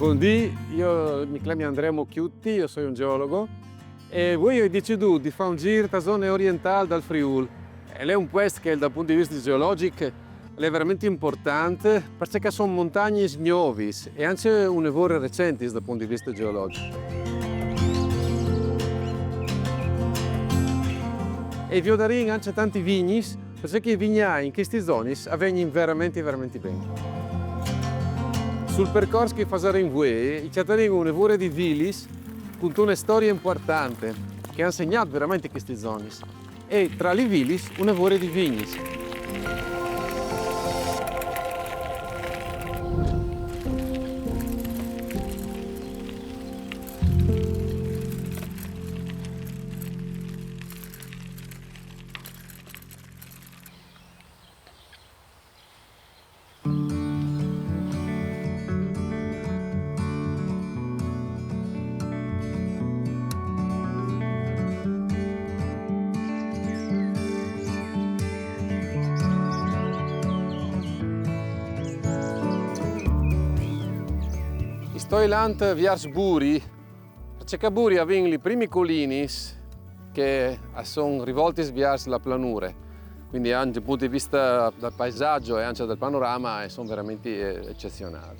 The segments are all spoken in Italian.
Buondì, io mi chiamo Andrea Mocchiutti, io sono un geologo e voi ho deciso di fare un giro nella zona orientale del Friuli. E è un posto che dal punto di vista geologico è veramente importante perché sono montagne nuove e anche un evore recenti dal punto di vista geologico. E vi ho dato anche tanti vigni perché i vignai in queste zone avvengono veramente bene. Sul percorso che faremo in voi, c'è un evore di villis con una storia importante che ha segnato veramente queste zone. E tra le villis un evore di vignis. Sto ilant verso Buri, perché Buri ha i primi collini che sono rivolti verso la pianura, quindi anche dal punto di vista del paesaggio e anche del panorama sono veramente eccezionali.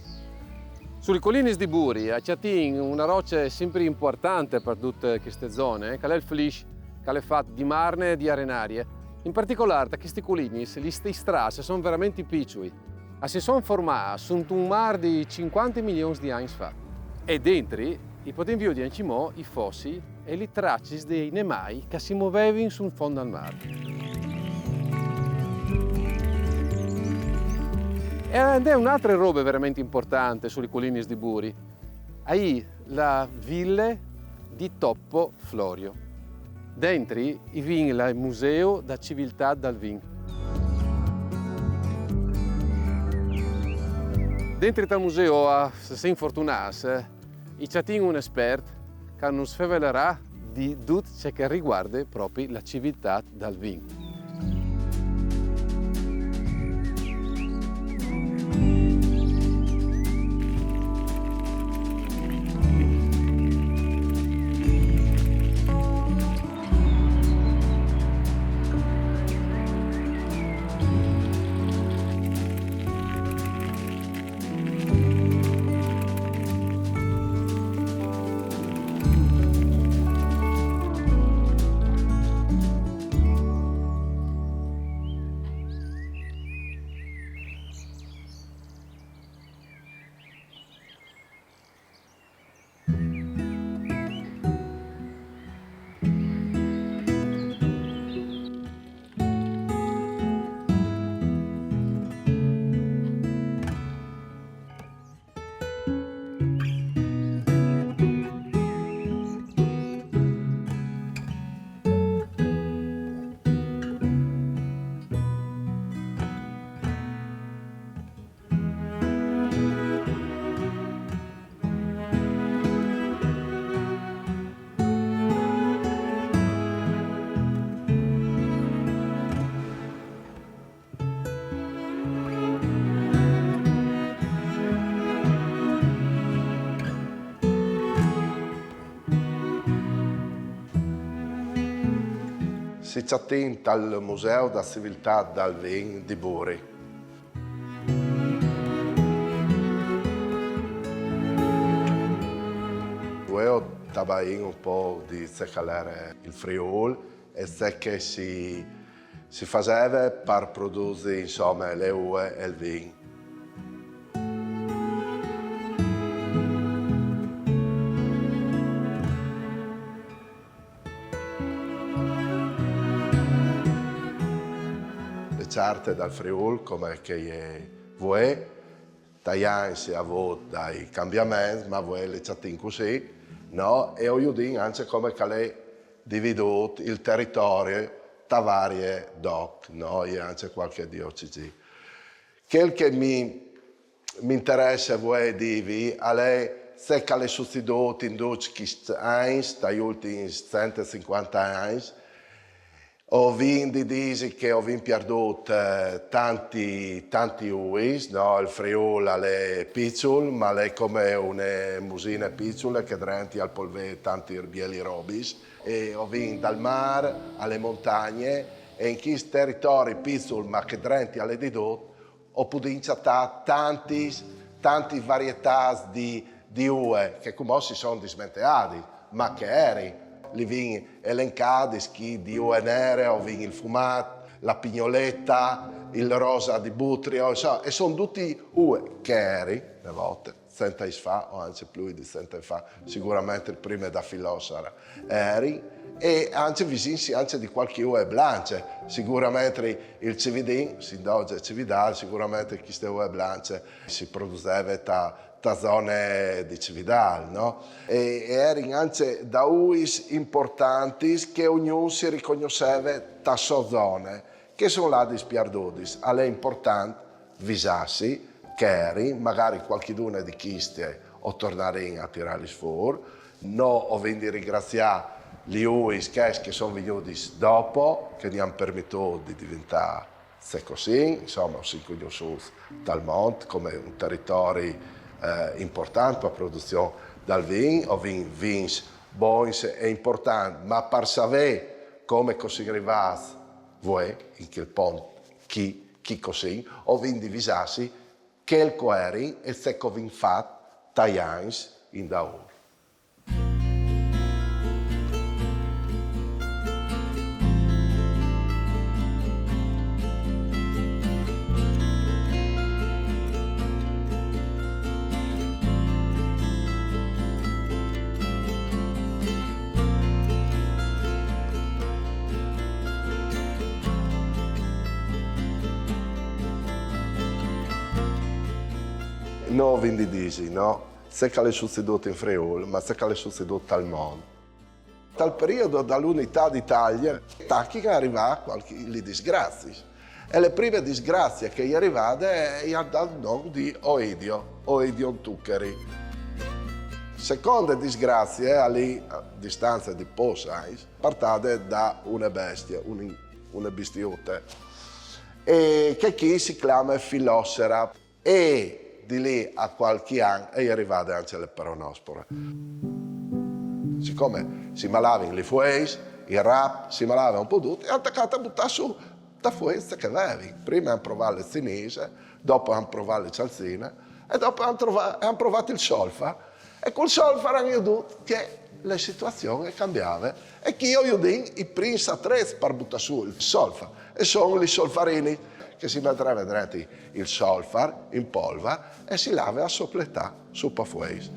Sulle colline di Buri c'è una roccia sempre importante per tutte queste zone, che è il flysch, che è fatto di marne e di arenarie. In particolare, questi colline, le strade sono veramente piccoli. Si sono formati su un mare di 50 milioni di anni fa. E dentro possiamo vedere i fossi e le tracce dei nemai che si muovevano sul fondo del mare. Ed è un'altra roba veramente importante sulle colline di Buri. Hai la villa di Toppo Florio. Dentro vi è il Museo da Civiltà del Vin. Dentro il museo, se sei fortunato, c'è un esperto che ci svelerà di tutto ciò che riguarda proprio la civiltà del vino. Si attenta al Museo da Civiltà del Vin di Buri. Volevo parlare un po' di ciò che era il Friuli e ciò che si faceva per produrre insomma, le uve e il vino. Certe dal Friuli come che è voi, Taian si ha avuto dai cambiamenti, ma voi le chatin così, no? E oggi anche come che è dividuto il territorio da varie doc, no? E anche qualche DOCG. Quel che mi interessa voi dirvi è se che è succeduto in 12 anni, dagli ultimi 150 anni. Ho vinto di che ho perduto tanti uis, no? Il Friuli è piccolo, ma è come una musina piccola che dentro al polvere tanti erbieli robis. E ho vinto dal mare alle montagne e in questi territori piccoli ma che dentro alle didot ho potuto incettare tanti varietà di ue che come si sono dismentati, ma che erano. Li vin elencati, di ue nere, o vin il fumato, la pignoletta, il rosa di butrio, e sono tutti ue che erano, una volta, 100 anni fa, o anche più di 100 anni fa, sicuramente il primo da filosofera, erano, e anche vicini anche di qualche ue blanche, sicuramente il cividin, si doge cividale, sicuramente queste ue blanche si produceva da zone di Cividale, no? E erano anche da uis importanti che ognuno si riconosceva da sua zona, che sono là di spiardudis. È importante visarsi che eri, magari qualcuno di queste o tornare a tirarli fuori, no ho venuto a ringraziare gli uis che sono venuti dopo, che gli hanno permesso di diventare così, insomma, si conoscono dal mondo come un territorio importante per la produzione del vino, o vins buoni e importanti, ma per sapere come si arriva voi in quel punto, chi così, o vin divisarsi, che il coeri e se che vin fatto taglians in daur. Non vindi disi, no? Se che è succeduto in Friuli, ma se che è succeduto al mondo. Dal periodo dall'unità d'Italia, tacchi che arriva qualche disgrazie. E le prime disgrazie che gli arrivate è dal nome di Oidio Tuccheri. Seconde disgrazie, lì a distanza di Posais, partate da una bestia, una bestiute, e che chi si chiama Filossera. E di lì a qualche anno è arrivata anche le peronospore. Siccome si malavano le fueis, il rap, si malavano un po' tutti, e hanno attaccato a buttare su da fuenze che avevi. Prima hanno provato le zinese, dopo hanno provato le cialzine, e dopo hanno provato il solfa. E col solfa hanno detto che la situazione cambiava. E che io dico i primi attrezzi per buttare su il solfa, e sono i solfarini, che si metterebbe dentro il solfar in polvere e si lava a sopletà su pafueis.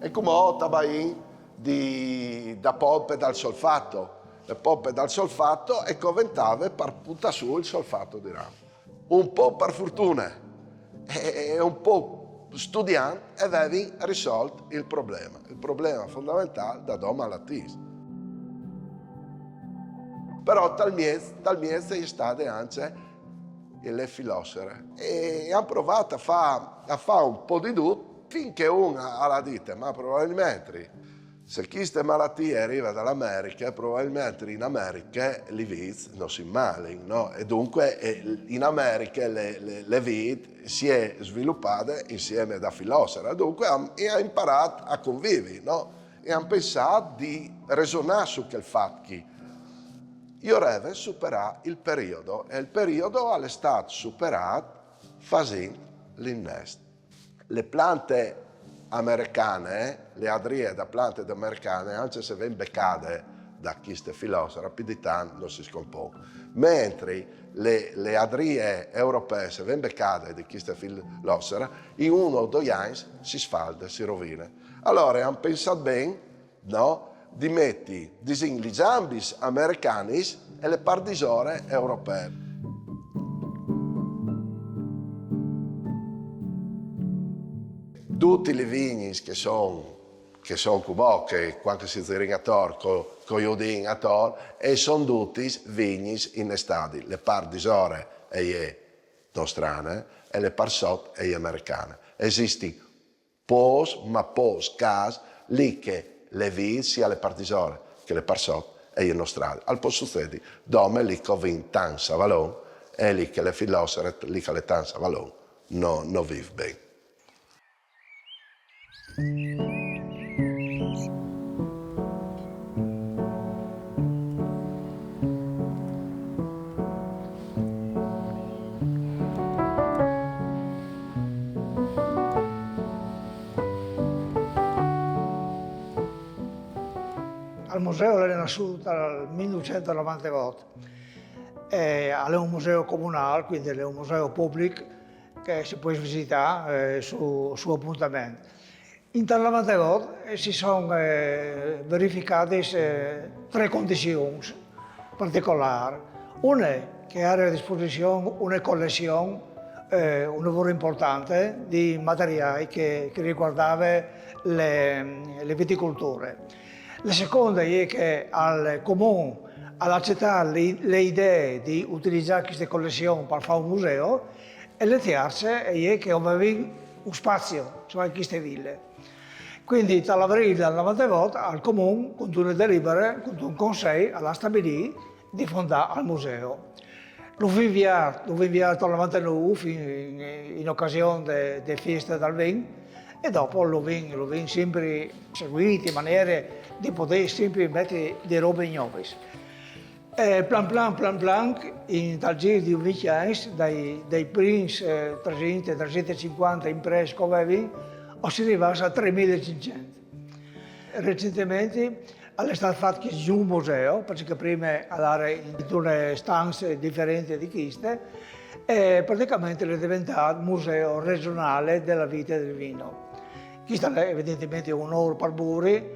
E come ho tabain da pompe dal solfato. Le pompe dal solfato e coventave per buttare su il solfato di ramo. Un po' per fortuna e un po' studiando e avevi risolto il problema fondamentale da doma all'attis. Però dal mese è state anche le filosofere e hanno provato a fare un po' di tutto finché una ha detto ma probabilmente se queste malattie arrivano dall'America probabilmente in America le vite non si malano, no? E dunque in America le vite si è sviluppate insieme da filosofere, dunque hanno imparato a convivere, no? E hanno pensato di ragionare su quel fatto che io reve superare il periodo e il periodo è stato superato facendo l'innesto. Le piante americane, le adrie da piante americane, anche se vengono beccate da queste filosofere, rapidità non si scompongono. Mentre le adrie europee, se vengono beccate da queste filosofere, in 1 o 2 anni si sfalda, si rovina. Allora hanno pensato bene, no? Di metti gli zambis americani e le pardisore europee. Tutti i vigni che sono cubò, che quando si zirina attorno, con gli udini attorno, e sono tutti vigni in estadi. Le pardisore e le nostrane e le parsot e le americane. Esisti pos cas lì che le vie, sia le partisane che le persone, e in Australia. Al posto stesso, dove lì che vince tanto valore, e lì che le filosofie, lì che le tanto valore, non vive bene. Il museo è nato nel 1998. È un museo comunale, quindi è un museo pubblico che si può visitare su appuntamento. In tal 98 si sono verificate tre condizioni particolari. Una è che era a disposizione una collezione, un lavoro importante di materiali che riguardava le viticolture. La seconda è che al comune ha accettato le idee di utilizzare queste collezioni per fare un museo, e la terza è che aveva un spazio, cioè queste ville. Quindi dall'aprile del 98 al comune, con una delibera, con un consiglio, ha stabilito di fondare il museo. L'ho inviato nel 99 in occasione delle feste del vino, e dopo l'ho sempre seguito in maniera di poter sempre mettere delle robe nuove. Plan plan, in tal giro di 20 anni, dai primi 300-350 imprese che avevo, si arrivati a 3.500. Recentemente è stato fatto un museo, perché prima era in due stanze differenti di queste, e praticamente è diventato museo regionale della vita del vino. Questo è evidentemente un onore per Buri,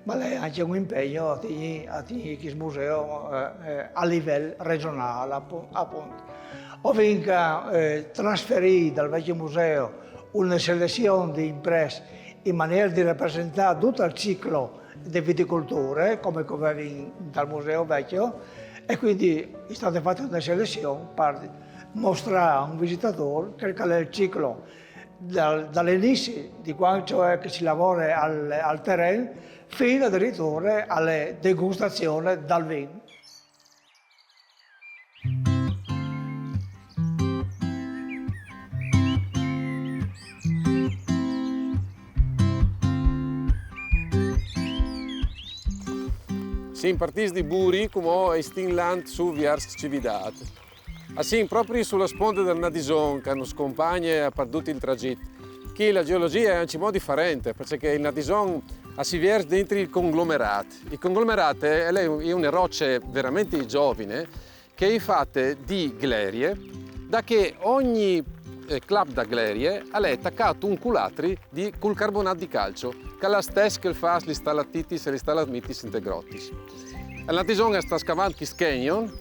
ma è anche un impegno a tenere questo museo a livello regionale, appunto. Ho vinto trasferito dal vecchio museo una selezione di imprese in maniera di rappresentare tutto il ciclo di viticoltura, come avevi dal museo vecchio, e quindi è stata fatta una selezione per mostrare a un visitatore che è il ciclo dall'inizio di quando cioè che si lavora al terreno fino addirittura alle degustazioni dal vino. Siamo partiti di Buri, come è in land su verso Cividad. Siamo proprio sulla sponda del Nadison, che nos accompagna per tutto il tragitto. Qui la geologia è un po' differente, perché il Nadison si versa dentro il conglomerato. Il conglomerato è una roccia veramente giovane che è fatta di glerie, da che ogni club da glerie ha attaccato un culatri col carbonato di calcio, che è la stessa che fa gli stalactitis e gli stalagmitis integrottis. Il Nadison sta scavando questo canyon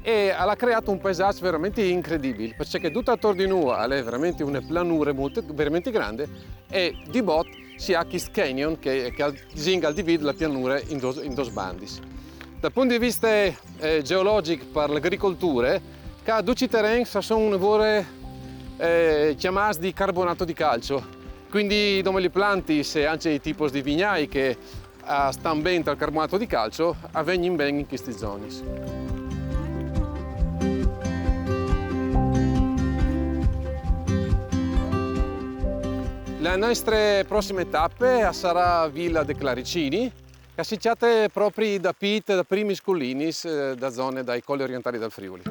e ha creato un paesaggio veramente incredibile, perché tutto attorno di noi è veramente una pianura veramente grande, e di bot si ha questo canyon che divide la pianura in due bandi. Dal punto di vista geologico per l'agricoltura, questi terreni sono chiamati di carbonato di calcio, quindi dove le piante e anche i tipi di vignai che stanno bene al carbonato di calcio avvengono bene in queste zone. La nostra prossima tappa sarà Villa de Claricini, che si chiama proprio da Pit, da primi scolini, da zone dai colli orientali del Friuli.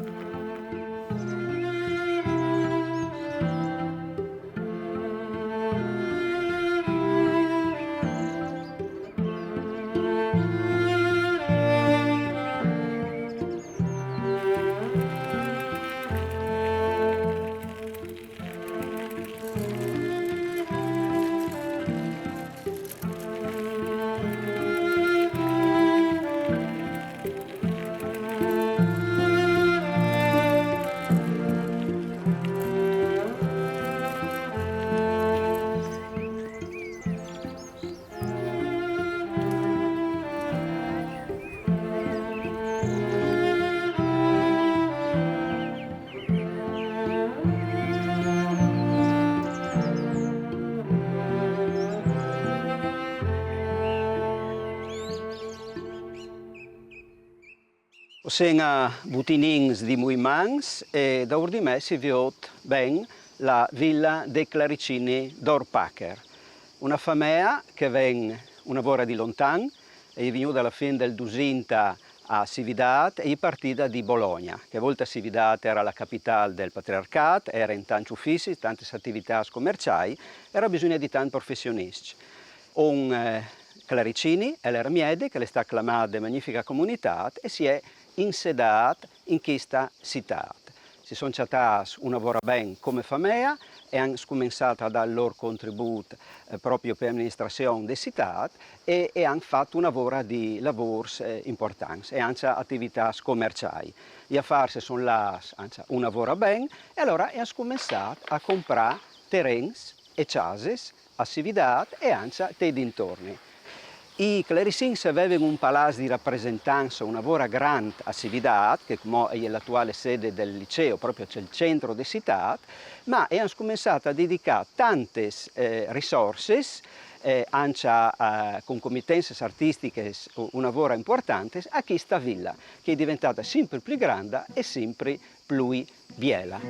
Sena butinins di muimans e da ordine si viot ben la villa dei Claricini d'Orpacher. Una famiglia che ven una vora di lontan e è venuta alla fine del 200 a Cividat e è partita di Bologna, che a volte Cividat era la capitale del patriarcato, era in tanti uffici, tante attività commerciali, era bisogno di tanti professionisti. Un Claricini, era miede, che è stata acclamata magnifica comunità e si è insediata in questa città. Si sono chattati una vora ben come famiglia e hanno cominciato a dare il loro contributo proprio per l'amministrazione della città e hanno fatto una vora di lavori importanti e anche attività commerciali. Gli affari sono là una vora ben e allora hanno cominciato a comprare terreni e case a Cividat e anche dei dintorni. I Claricins avevano un palazzo di rappresentanza, una vora grande a Cividat, che è l'attuale sede del liceo, proprio c'è il centro della città, ma hanno cominciato a dedicare tante risorse, anche con committenze artistiche, una vora importante, a questa villa, che è diventata sempre più grande e sempre più bella.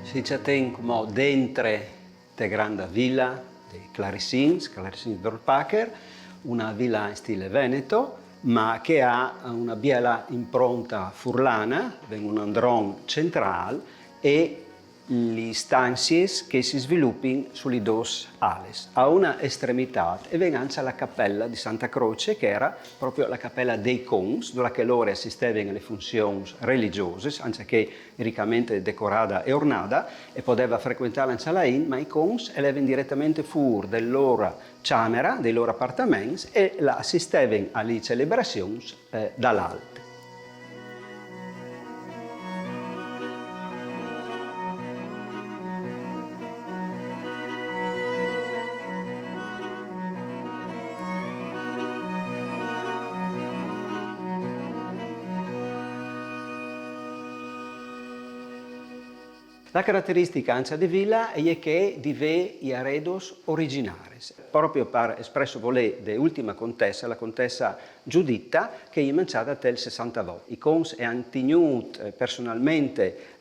Si c'è come dentro la grande villa dei Claricins d'Orpacher, una villa in stile veneto, ma che ha una bella impronta furlana, un andron centrale e le stanze che si sviluppano sulle due ales. A una estremità e viene anche la cappella di Santa Croce, che era proprio la cappella dei cons, dove loro assistevano alle funzioni religiose, anche che riccamente decorata e ornata, e poteva frequentare anche la in, ma i cons erano direttamente fuori della loro camera, dei loro appartamenti, e la assistevano alle celebrazioni dall'alto. La caratteristica anche di villa è che divè gli arredos originari, proprio per espresso volere dell'ultima contessa, la contessa Giuditta, che è manciata nel 62. I cons hanno tenuto personalmente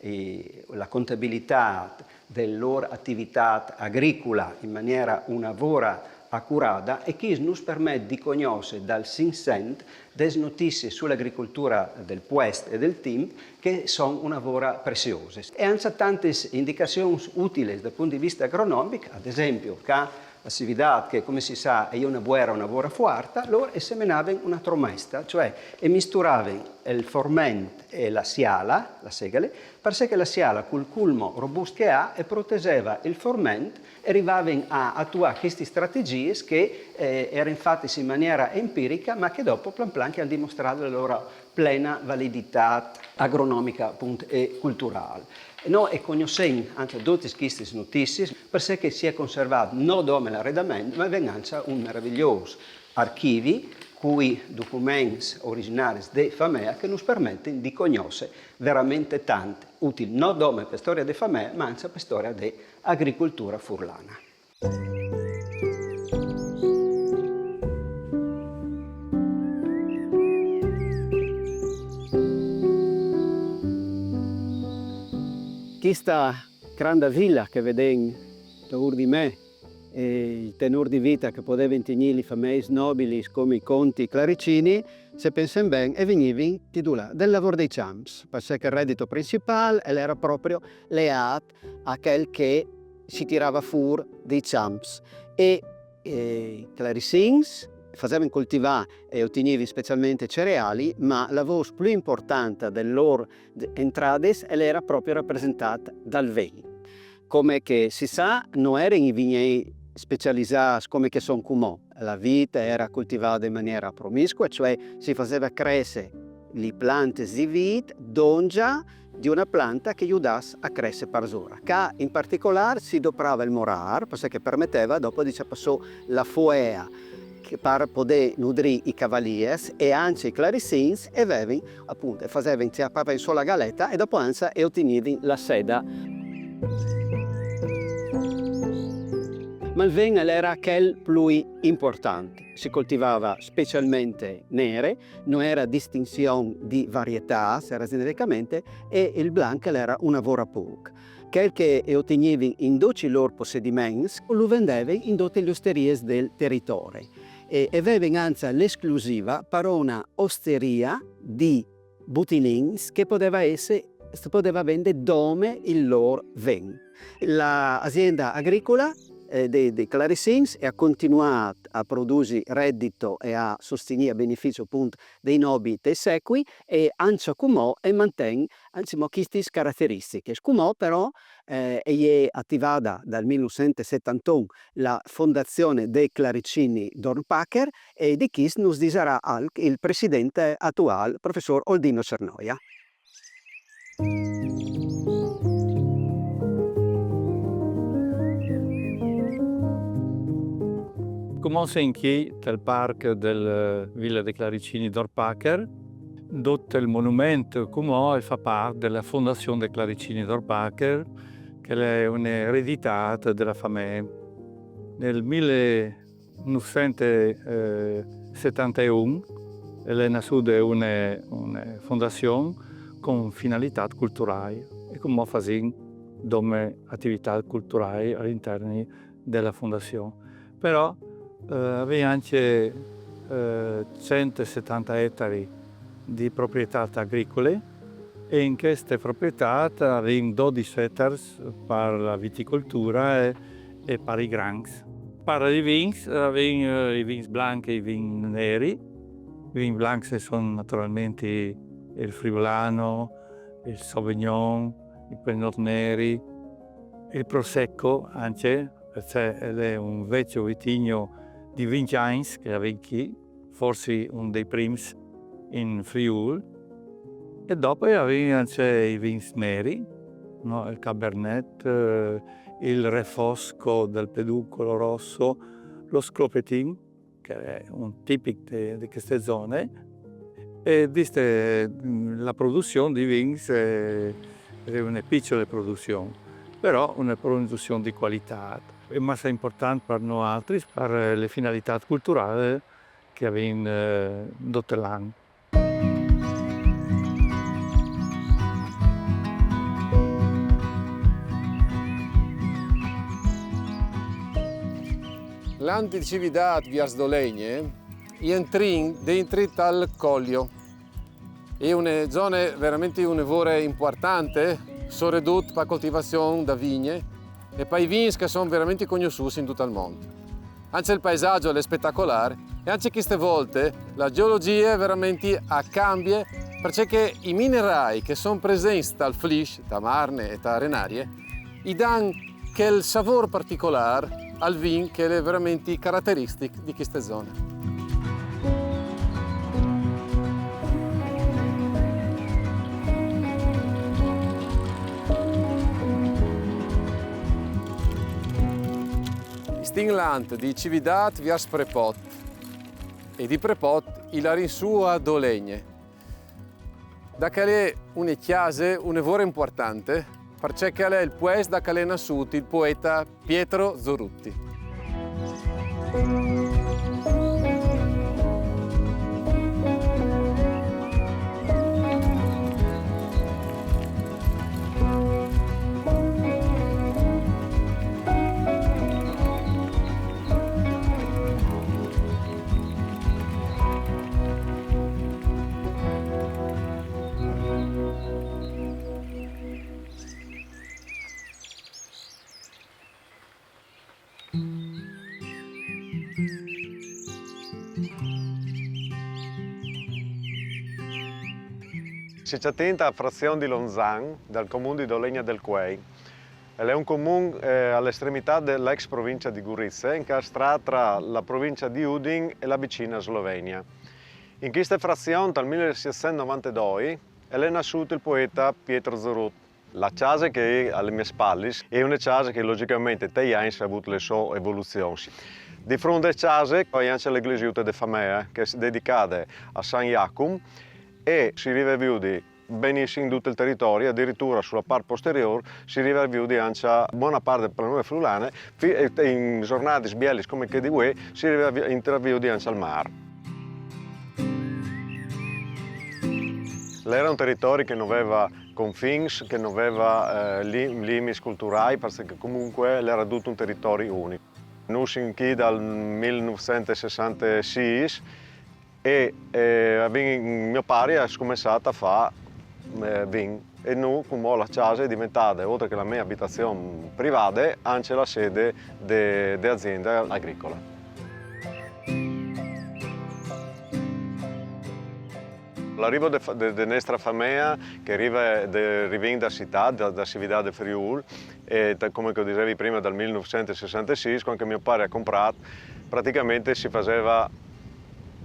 la contabilità della loro attività agricola in maniera una vora accurata e che ci permette di conoscere dal Sinsent delle notizie sull'agricoltura del Puest e del Tim che sono una vora preziose. E anche tante indicazioni utili dal punto di vista agronomico, ad esempio che la Cividat, che come si sa è una vora fuarta, loro semenavano una tromesta, cioè misturavano il forment e la siala, la segale, perché la siala col culmo robusto che ha e proteggeva il forment e arrivavano a attuare queste strategie che erano fatte in maniera empirica ma che dopo plan plan che hanno dimostrato la loro plena validità agronomica e culturale. Noi conosciamo anche tutte queste notizie perché si è conservato non solo l'arredamento ma anche un meraviglioso archivio cui documenti originari di famiglia che ci permettono di conoscere veramente tanto, utili non solo per la storia di famiglia ma anche per la storia dell'agricoltura furlana. Questa grande villa che vedete davanti di me e il tenore di vita che potevano tenere le famiglie nobili come i conti Claricini, se pensano bene, e venivano del lavoro dei champs, perché il reddito principale era proprio legato a quel che si tirava fuori dei champs. E i Claricins facevano coltivare e ottenevano specialmente cereali, ma la voce più importante delle loro entrate era proprio rappresentata dal vino. Come che si sa, non erano i vigneti specializzati come sono comò. La vite era coltivata in maniera promiscua, cioè si faceva crescere le piante di vita dongia di una pianta che aiutasse a crescere per sora. Che in particolare si doprava il morar, perché permetteva dopo di passare la foea per poter nutrire i cavalieri e anche i clarissins e avevano appunto facevano in sola galetta e dopo ansia e ottenevano la seda. Ma il vin era quel più importante. Si coltivava specialmente nere, non era distinzione di varietà, era genericamente, e il blanc era una vera poc. Quel che otteneva in tutti i loro possedimenti, lo vendeva in tutte le osterie del territorio. E aveva anzi l'esclusiva per una osteria di butinins che poteva vendere dove il loro vin. L'azienda agricola dei clarissins e ha continuato a produrre reddito e a sostenere a beneficio appunto dei nobili dei secoli e anche come e mantiene queste caratteristiche. Come però è attivata dal 1971 la fondazione dei Claricini Dornpacher e di chi nos dirà il presidente attuale, professor Oldino Cernoia. Commence inché dal parco del Villa dei Claricini d'Orpacher, dove il monumento come fa parte della fondazione dei Claricini d'Orpacher, che è un'eredità della famiglia. Nel 1971 è nata una fondazione con finalità culturali e come fa dome attività culturali all'interno della fondazione. Però aveva anche 170 ettari di proprietà agricole e in queste proprietà avevamo 12 ettari per la viticoltura e per i grans. Per i vins, avevamo i vins bianchi e i vins neri. I vins bianchi sono naturalmente il friulano, il sauvignon, i pinot neri, il prosecco anche, perché è un vecchio vitigno di 20 anni che avevo qui, forse uno dei primi in Friuli. E dopo avevo anche i vins neri, no? Il Cabernet, il Refosco del Peduncolo Rosso, lo Sclopetin, che è un tipico di queste zone. E la produzione di vins è una piccola produzione, però una produzione di qualità. E ma è importante per noi altri, per le finalità culturali che abbiamo tutto l'anno. L'anticividad vias dolegne entrin dentro al Collio. È una zona veramente importante, soprattutto per la coltivazione da vigne e per i vini che sono veramente conosciuti in tutto il mondo. Anche il paesaggio è spettacolare e anche queste volte la geologia veramente cambia perché i minerali che sono presenti dal flis, da marne e da arenarie, gli danno quel sapore particolare al vino che è veramente caratteristico di queste zone. Stingland di Cividat vias Prepot e di Prepot il rinsua dolegne. Da che è una chiesa, una vora importante, perché è il paese da che è nato il poeta Pietro Zorutti. Si attenta a frazione di Lonzan, dal comune di Dolegna del Quei. È un comune all'estremità dell'ex provincia di Gurice, incastra tra la provincia di Udin e la vicina Slovenia. In questa frazione dal 1692 è nasciuto il poeta Pietro Zorut. La casa che è alle mie spalle è una casa che logicamente negli anni ha avuto le sue evoluzioni. Di fronte alla casa c'è anche l'Eglesiuta de Famea, che è dedicata a San Iacum e si rivevuti benissimo in tutto il territorio, addirittura sulla parte posteriore si rivevuti anche buona parte del pianura friulano, in giornate sbielli come che di UE si rivevuti anche al mare. Era un territorio che non aveva confini, che non aveva limiti culturali, perché comunque era tutto un territorio unico. Noi siamo qui dal 1966 e mio padre ha cominciato a fare vino e noi, come la casa, è diventata, oltre che la mia abitazione privata, anche la sede dell'azienda agricola. L'arrivo della nostra famiglia, che arriva da città, da città di Friuli, e come dicevi prima dal 1966, quando mio padre ha comprato, praticamente si faceva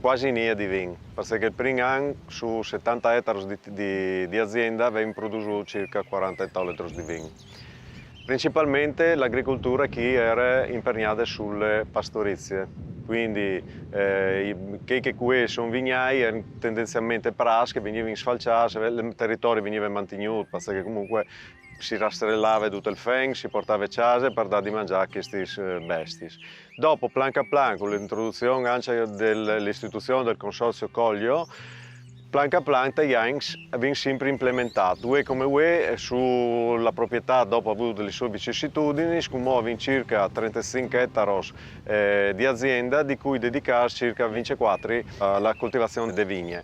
quasi niente di vino, perché il primo anno su 70 ettari di azienda avevano prodotto circa 40 ettolitri di vino. Principalmente l'agricoltura qui era imperniata sulle pastorizie. Quindi che qui sono vignai erano tendenzialmente prasche, venivano sfalciati, il territorio veniva mantenuto perché comunque si rastrellava tutto il fen, si portava a casa per dare di mangiare a questi bestie. Dopo, plan a plan, con l'introduzione anche dell'istituzione del Consorzio Collio, plan a plan gli anni viene sempre implementato. UE come UE sulla proprietà, dopo avuto le sue vicissitudini, smuove circa 35 ettari di azienda, di cui dedicare circa 24 alla coltivazione delle vigne.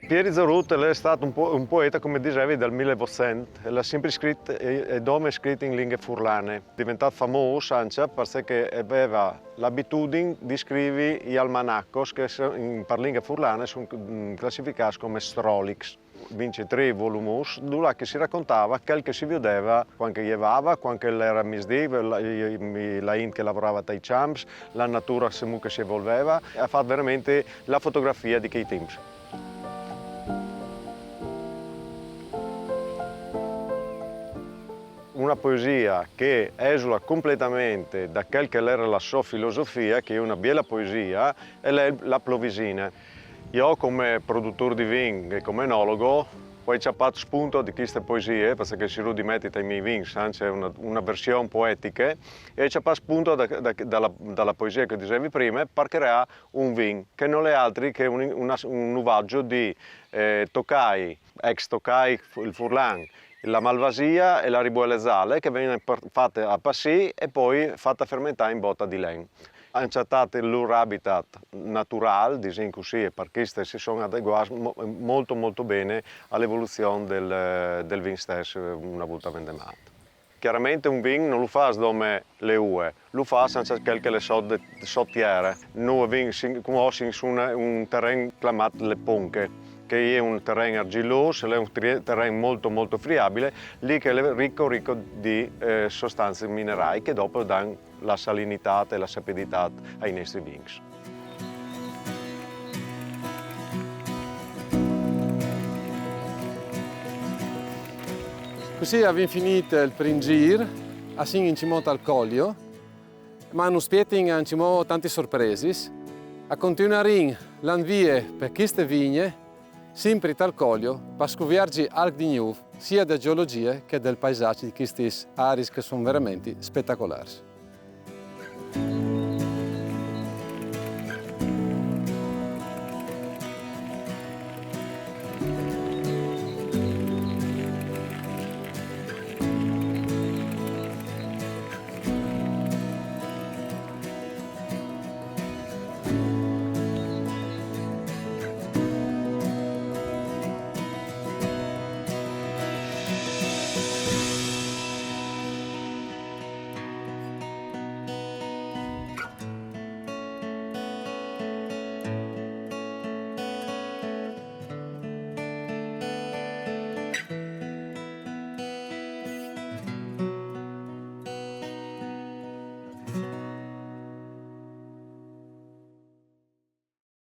Pietro Zorut è stato un poeta, come dicevi, dal 1800. Ha sempre scritto, e scritto in lingue furlane. È diventato famoso anche perché aveva l'abitudine di scrivere gli almanaccos che per lingue furlane sono classificati come strolix. Vince 3 volumi, dove si raccontava quel che si vedeva quando llevava, quando era misdiva, la int che lavorava dai champs, la natura che si evolveva. Ha fatto veramente la fotografia di quei tempi. Una poesia che esula completamente da quel che era la sua filosofia, che è una bella poesia, è la Plovisina. Io come produttore di vino e come enologo poi ci ho fatto spunto di queste poesie, perché si rudimetti ai miei vini, anche una versione poetica, e ci ho fatto spunto dalla poesia che dicevi prima per creare un vino, che non è altro che un nuvaggio di Tokai, ex Tokai, il Furlan, la Malvasia e la Ribollesale, che vengono fatte a passì e poi fatte fermentare in botta di legno. Hanno accettato il loro habitat naturale, diciamo così, perché si sono adeguati molto bene all'evoluzione del vino stesso una volta vendemato. Chiaramente un vino non lo fa come le ue, lo fa senza qualche le sottiere. Noi conosciamo su un terreno chiamato le ponche, che è un terreno argilloso, è un terreno molto friabile, lì che è ricco di sostanze minerali che dopo danno la salinità e la sapidità ai nostri vini. Così abbiamo finito il primo giro, assieme in cima al Collio, ma non aspettano anche tante sorprese. A continuare l'anvie per queste vigne, sempre dal Collio, per scoprire altre di nuovo, sia da geologia che del paesaggio di queste aree che sono veramente spettacolari.